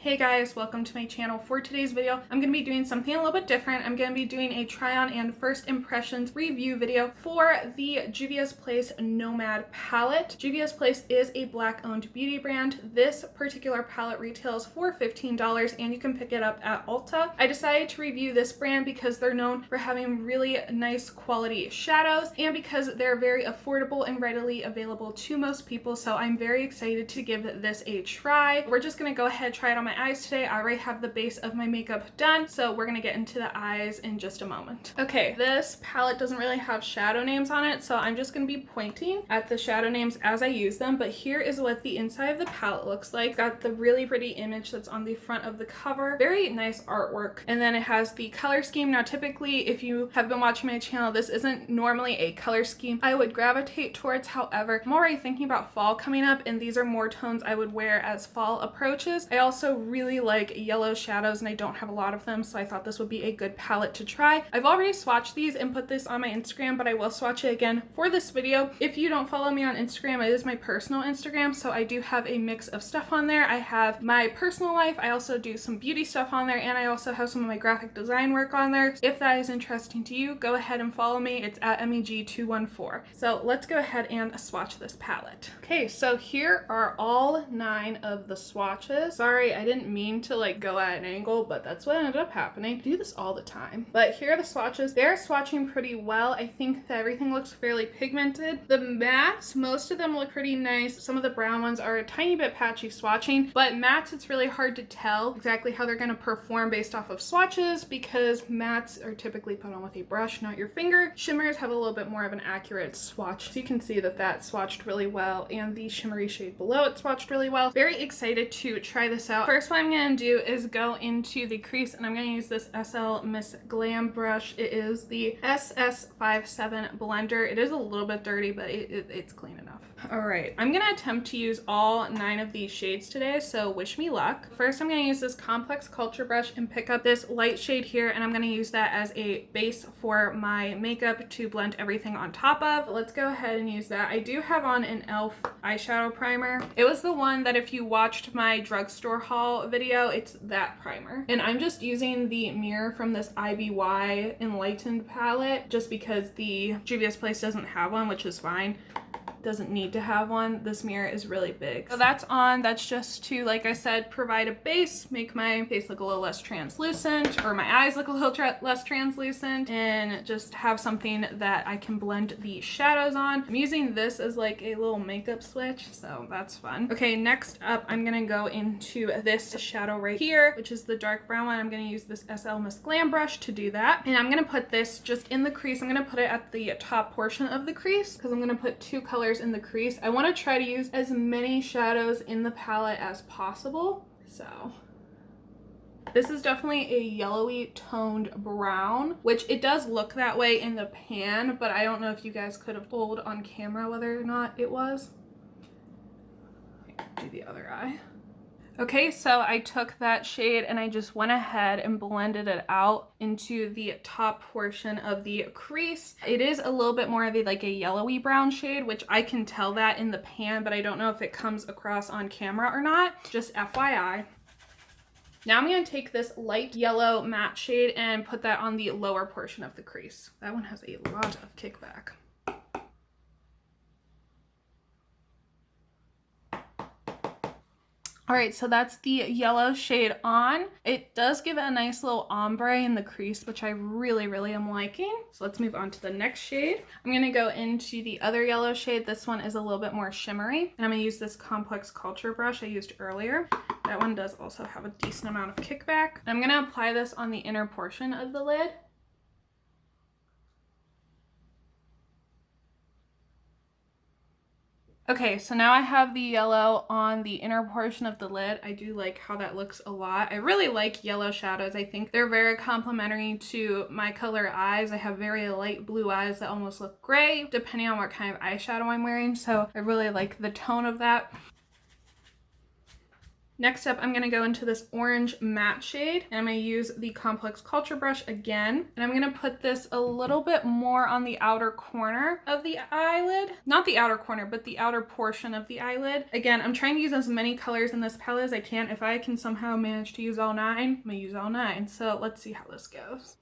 Hey guys, welcome to my channel. For today's video, I'm going to be doing something a little bit different. I'm going to be doing a try on and first impressions review video for the Juvia's Place Nomad palette. Juvia's Place is a Black owned beauty brand. This particular palette retails for $15 and you can pick it up at Ulta. I decided to review this brand because they're known for having really nice quality shadows and because they're very affordable and readily available to most people. So I'm very excited to give this a try. We're just going to go ahead and try it on my eyes today. I already have the base of my makeup done, so we're gonna get into the eyes in just a moment. Okay, this palette doesn't really have shadow names on it, so I'm just gonna be pointing at the shadow names as I use them, but here is what the inside of the palette looks like. Got the really pretty image that's on the front of the cover. Very nice artwork. And then it has the color scheme. Now, typically, if you have been watching my channel, this isn't normally a color scheme I would gravitate towards. However, I'm already thinking about fall coming up, and these are more tones I would wear as fall approaches. I also really like yellow shadows and I don't have a lot of them, so I thought this would be a good palette to try. I've already swatched these and put this on my Instagram, but I will swatch it again for this video. If you don't follow me on Instagram, it is my personal Instagram, so I do have a mix of stuff on there. I have my personal life, I also do some beauty stuff on there, and I also have some of my graphic design work on there. If that is interesting to you, go ahead and follow me. It's at MEG214. So let's go ahead and swatch this palette. Okay, so here are all 9 of the swatches. Sorry, I didn't mean to like go at an angle, but that's what ended up happening. I do this all the time. But here are the swatches. They're swatching pretty well. I think that everything looks fairly pigmented. The mattes, most of them look pretty nice. Some of the brown ones are a tiny bit patchy swatching, but mattes, it's really hard to tell exactly how they're going to perform based off of swatches because mattes are typically put on with a brush, not your finger. Shimmers have a little bit more of an accurate swatch. So you can see that that swatched really well, and the shimmery shade below it swatched really well. Very excited to try this out. First, what I'm going to do is go into the crease, and I'm going to use this SL Miss Glam brush. It is the SS57 blender. It is a little bit dirty, but it's clean enough. All right, I'm going to attempt to use all 9 of these shades today, so wish me luck. First, I'm going to use this Complex Culture brush and pick up this light shade here, and I'm going to use that as a base for my makeup to blend everything on top of. Let's go ahead and use that. I do have on an e.l.f. eyeshadow primer. It was the one that if you watched my drugstore haul video, it's that primer. And I'm just using the mirror from this IBY Enlightened palette just because the Juvia's Place doesn't have one, which is fine. Doesn't need to have one. This mirror is really big. So that's on. That's just to, like I said, provide a base, make my face look a little less translucent, or my eyes look a little less translucent, and just have something that I can blend the shadows on. I'm using this as like a little makeup switch, so that's fun. Okay, next up, I'm gonna go into this shadow right here, which is the dark brown one. I'm gonna use this SL Miss Glam brush to do that. And I'm gonna put this just in the crease. I'm gonna put it at the top portion of the crease because I'm gonna put 2 colors in the crease. I want to try to use as many shadows in the palette as possible. So this is definitely a yellowy toned brown, which it does look that way in the pan, but I don't know if you guys could have told on camera whether or not it was. Do the other eye. Okay, so I took that shade and I just went ahead and blended it out into the top portion of the crease. It is a little bit more of a, like a yellowy brown shade, which I can tell that in the pan, but I don't know if it comes across on camera or not. Just FYI. Now I'm going to take this light yellow matte shade and put that on the lower portion of the crease. That one has a lot of kickback. All right, so that's the yellow shade on. It does give it a nice little ombre in the crease, which I really, really am liking. So let's move on to the next shade. I'm gonna go into the other yellow shade. This one is a little bit more shimmery. And I'm gonna use this Complex Culture brush I used earlier. That one does also have a decent amount of kickback. I'm gonna apply this on the inner portion of the lid. Okay, so now I have the yellow on the inner portion of the lid. I do like how that looks a lot. I really like yellow shadows. I think they're very complementary to my color eyes. I have very light blue eyes that almost look gray, depending on what kind of eyeshadow I'm wearing. So I really like the tone of that. Next up, I'm going to go into this orange matte shade, and I'm going to use the Complex Culture brush again. And I'm going to put this a little bit more on the outer corner of the eyelid. Not the outer corner, but the outer portion of the eyelid. Again, I'm trying to use as many colors in this palette as I can. If I can somehow manage to use all 9, I'm going to use all 9. So let's see how this goes.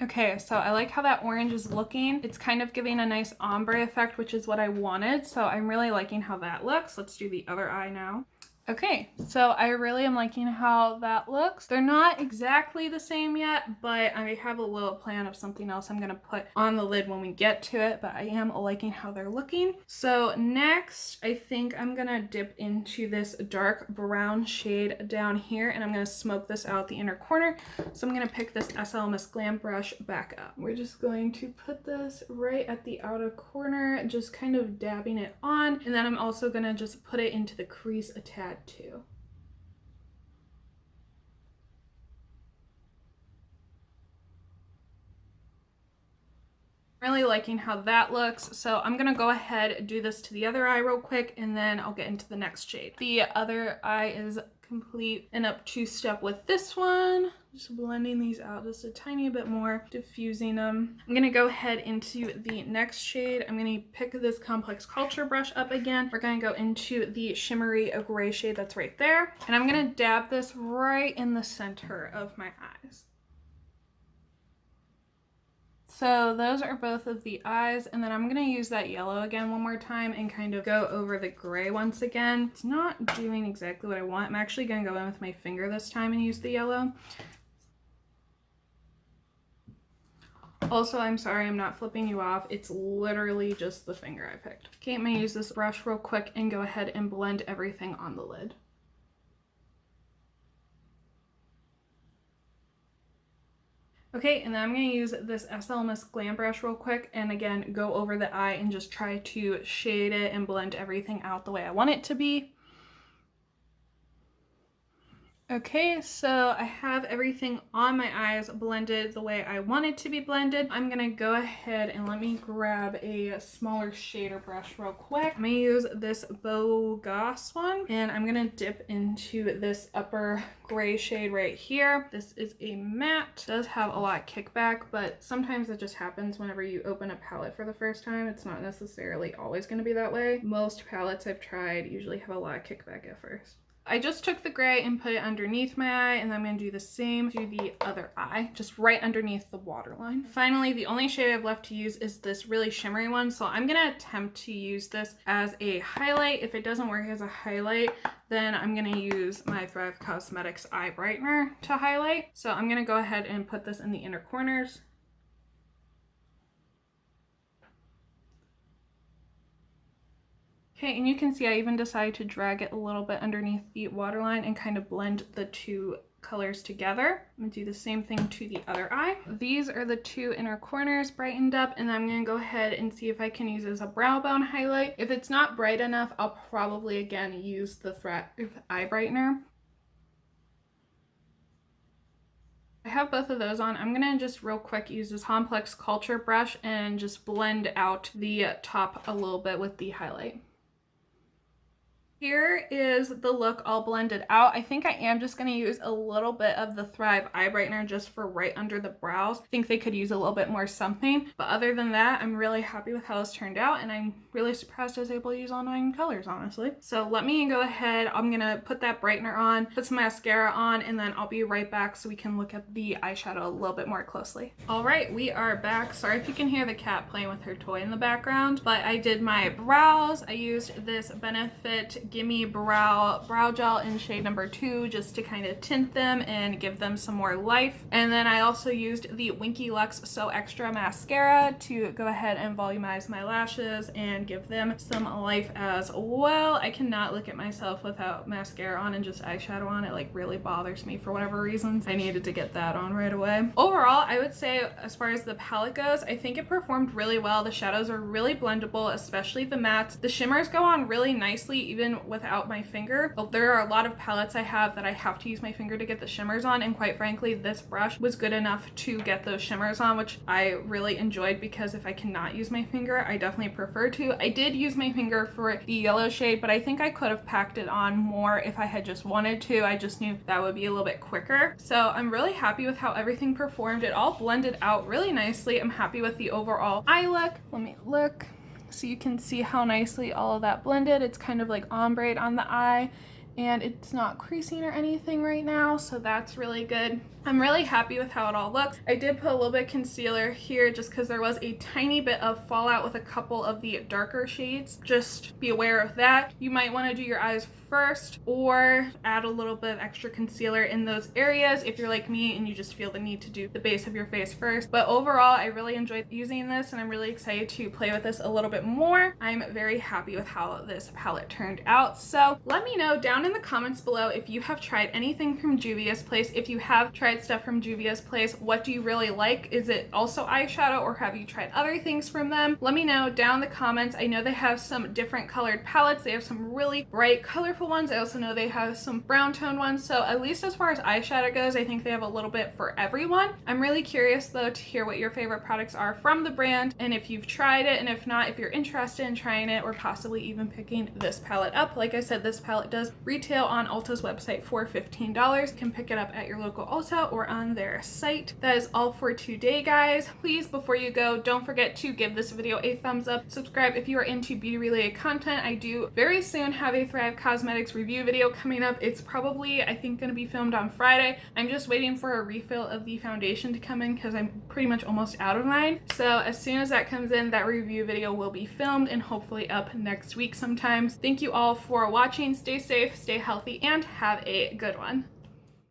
Okay, so I like how that orange is looking. It's kind of giving a nice ombre effect, which is what I wanted. So I'm really liking how that looks. Let's do the other eye now. Okay, so I really am liking how that looks. They're not exactly the same yet, but I have a little plan of something else I'm gonna put on the lid when we get to it, but I am liking how they're looking. So next, I think I'm gonna dip into this dark brown shade down here, and I'm gonna smoke this out the inner corner. So I'm gonna pick this SL Miss Glam brush back up. We're just going to put this right at the outer corner, just kind of dabbing it on, and then I'm also gonna just put it into the crease a tad too. Really liking how that looks, so I'm gonna go ahead and do this to the other eye real quick, and then I'll get into the next shade. The other eye is complete and up 2-step with this one. Just blending these out just a tiny bit more, diffusing them. I'm gonna go ahead into the next shade. I'm gonna pick this Complex Culture brush up again. We're gonna go into the shimmery gray shade that's right there, and I'm gonna dab this right in the center of my eyes. So those are both of the eyes, and then I'm gonna use that yellow again one more time and kind of go over the gray once again. It's not doing exactly what I want. I'm actually gonna go in with my finger this time and use the yellow. Also, I'm sorry, I'm not flipping you off. It's literally just the finger I picked. Okay, I'm gonna use this brush real quick and go ahead and blend everything on the lid. Okay, and then I'm going to use this SL Miss Glam brush real quick and again go over the eye and just try to shade it and blend everything out the way I want it to be. Okay, so I have everything on my eyes blended the way I want it to be blended. I'm gonna go ahead and let me grab a smaller shader brush real quick. I'm gonna use this Beau Gosse one, and I'm gonna dip into this upper gray shade right here. This is a matte. It does have a lot of kickback, but sometimes it just happens whenever you open a palette for the first time. It's not necessarily always gonna be that way. Most palettes I've tried usually have a lot of kickback at first. I just took the gray and put it underneath my eye, and I'm going to do the same to the other eye, just right underneath the waterline. Finally, the only shade I have left to use is this really shimmery one, so I'm going to attempt to use this as a highlight. If it doesn't work as a highlight, then I'm going to use my Thrive Cosmetics eye brightener to highlight. So I'm going to go ahead and put this in the inner corners. Okay, and you can see I even decided to drag it a little bit underneath the waterline and kind of blend the two colors together. I'm gonna do the same thing to the other eye. These are the two inner corners brightened up, and I'm gonna go ahead and see if I can use it as a brow bone highlight. If it's not bright enough, I'll probably again use the Thrive eye brightener. I have both of those on. I'm gonna just real quick use this Complex Culture brush and just blend out the top a little bit with the highlight. Here is the look all blended out. I think I am just going to use a little bit of the Thrive eye brightener just for right under the brows. I think they could use a little bit more something, but other than that, I'm really happy with how this turned out, and I'm really surprised I was able to use all 9 colors, honestly. So let me go ahead. I'm going to put that brightener on, put some mascara on, and then I'll be right back so we can look at the eyeshadow a little bit more closely. All right, we are back. Sorry if you can hear the cat playing with her toy in the background, but I did my brows. I used this Benefit Gimme brow gel in shade number 2 just to kind of tint them and give them some more life. And then I also used the Winky Lux So Extra mascara to go ahead and volumize my lashes and give them some life as well. I cannot look at myself without mascara on and just eyeshadow on. It like really bothers me for whatever reasons. I needed to get that on right away. Overall, I would say as far as the palette goes, I think it performed really well. The shadows are really blendable, especially the mattes. The shimmers go on really nicely even even without my finger. But there are a lot of palettes I have that I have to use my finger to get the shimmers on, and quite frankly, this brush was good enough to get those shimmers on, which I really enjoyed, because if I cannot use my finger, I definitely prefer to. I did use my finger for the yellow shade, but I think I could have packed it on more if I had just wanted to. I just knew that would be a little bit quicker. So I'm really happy with how everything performed. It all blended out really nicely. I'm happy with the overall eye look. Let me look so you can see how nicely all of that blended. It's kind of like ombre on the eye, and it's not creasing or anything right now, so that's really good. I'm really happy with how it all looks. I did put a little bit of concealer here just because there was a tiny bit of fallout with a couple of the darker shades. Just be aware of that. You might want to do your eyes first or add a little bit of extra concealer in those areas if you're like me and you just feel the need to do the base of your face first. But overall, I really enjoyed using this, and I'm really excited to play with this a little bit more. I'm very happy with how this palette turned out. So let me know down in the comments below if you have tried anything from Juvia's Place. If you have tried stuff from Juvia's Place, what do you really like? Is it also eyeshadow, or have you tried other things from them? Let me know down in the comments. I know they have some different colored palettes. They have some really bright, colorful ones. I also know they have some brown tone ones. So at least as far as eyeshadow goes, I think they have a little bit for everyone. I'm really curious though to hear what your favorite products are from the brand, and if you've tried it, and if not, if you're interested in trying it or possibly even picking this palette up. Like I said, this palette does retail on Ulta's website for $15. You can pick it up at your local Ulta or on their site. That is all for today, guys. Please, before you go, don't forget to give this video a thumbs up. Subscribe if you are into beauty related content. I do very soon have a Thrive Cosmetics review video coming up. It's probably, I think, going to be filmed on Friday. I'm just waiting for a refill of the foundation to come in because I'm pretty much almost out of mine. So as soon as that comes in, that review video will be filmed and hopefully up next week sometimes. Thank you all for watching. Stay safe, stay healthy, and have a good one.